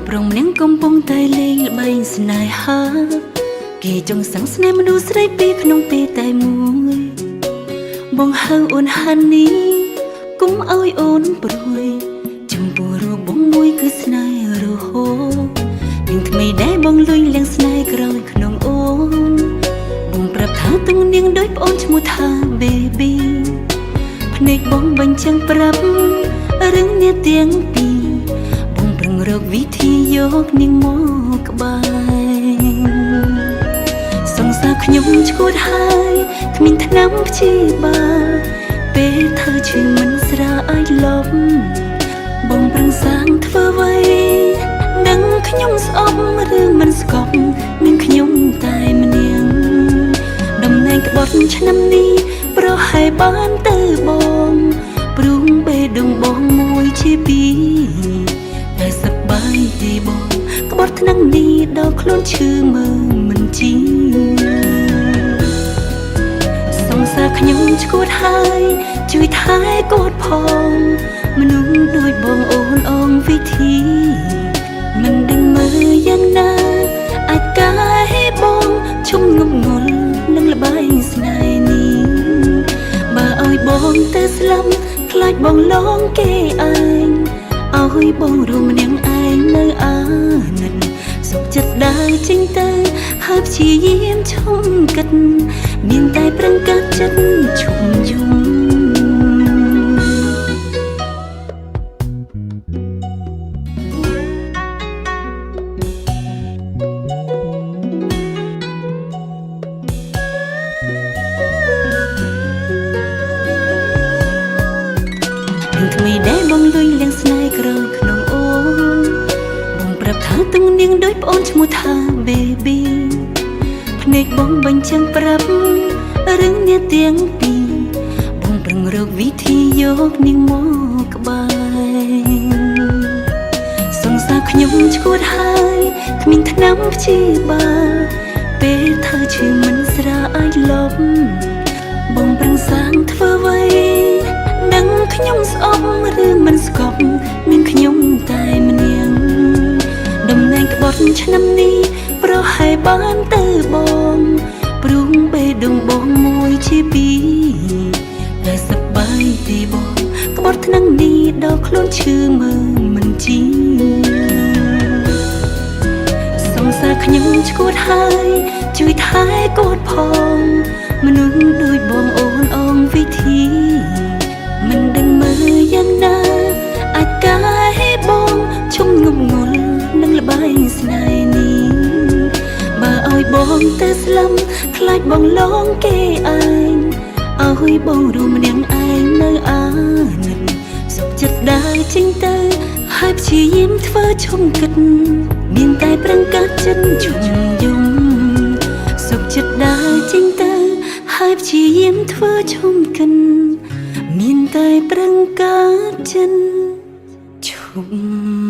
ប្រងនាងកំពុងតែលេងល្បែងស្នេហាគេចង់សាំងស្នេហ៍មនុស្សស្រីពីរក្នុងពេលតែមួយបងហៅអូនហាននេះគុំឲ្យអូនព្រួយចំពោះរូបបងមួយគឺស្នេហ៍រហូតនាងថ្មីដែលបងលុយលៀងស្នេហ៍ក្រោយក្នុងអូនបងប្រាប់ថាទំនាងដូចប្អូនឈ្មោះថា baby ភ្នែកបងបញ្ចាំងប្រាប់រឿងនេះទាំងពីរបងប្រឹងរកវិធីយកនាងមកក្បែរសង្សារខ្ញុំឈួតហើយគ្មានថ្នាំព្យាបាលពេលเธอជួយមិនស្រាយលប់បងប្រឹងសាងធ្វើអ្វីនឹងខ្ញុំស្អប់រឿងមិនស្កប់នឹងខ្ញុំតែម្នាក់តំណែងក្បត់ឆ្នាំនេះប្រហែលបានទៅបងព្រួងបេះដូងបងមួយជាពីរតែសប្បាយទេបងក្បត់ថ្នាំនេះដល់ខ្លួនឈឺមើលមិនជីសង្សារខ្ញុំឈួតហើយជួយថែគាត់ផងមនុស្សដូចបងអូនអងវិធីមិនដឹងមើលយ៉ាងណាអាចកែបងជុំងប់ងល់នឹងល្បែងស្នេហ៍នេះបើឲ្យបងទៅស្លាប់ខ្លាចបងលងគេឯងឲ្យបងរួមនាងឯងនៅអាណិតសុខចិត្តដើរចេញទៅហើយព្យាយាមឈុំគិតមានតែប្រឹងកាត់ចិត្តឈុំយំថ្មីដែលបងលុយលៀងស្នេហ៍ក្រោយក្នុងអូនបងប្រាប់ថាទំនាងដូចប្អូនឈ្មោះថា baby ភ្នែកបងបញ្ចាំងប្រាប់រឿងនេះទាំងពីរបងប្រឹងរកវិធីយកនាងមកក្បែរសង្សារខ្ញុំឈួតហើយគ្មានថ្នាំព្យាបាលពេលเธอឈឺមិនស្រាយលប់បងប្រឹងសាងធ្វើអ្វីនឹងខ្ញុំស្អប់រឿងមិនស្កប់មានខ្ញុំតែម្នាក់តំណែងក្បត់ឆ្នាំនេះប្រហែលបានទៅបងព្រួងបេះដូងបងមួយជាពីរតែសប្បាយទេបងក្បត់ថ្នាំនេះដល់ខ្លួនឈឺមើលមិនជីសង្សារខ្ញុំឈួតហើយជួយថែគាត់ផងមនុស្សដូចបងអូនអងវិធីមិនដឹងមើលយ៉ាងណាអាចកែបងជុំងប់ងល់នឹងល្បែងស្នេហ៍នេះបើឲ្យបងទៅស្លាប់ខ្លាចបងលងគេឯងឲ្យបងរួមនាងឯងនៅអាណិតសុខចិត្តដើរចេញទៅហើយព្យាយាមធ្វើឈុំគិតមានតែប្រឹងកាត់ចិត្តជុំយំសុខចិត្តដើរចេញទៅហើយព្យាយាមធ្វើឈុំគិតមានតែប្រឹងកាត់ចិនឈុំ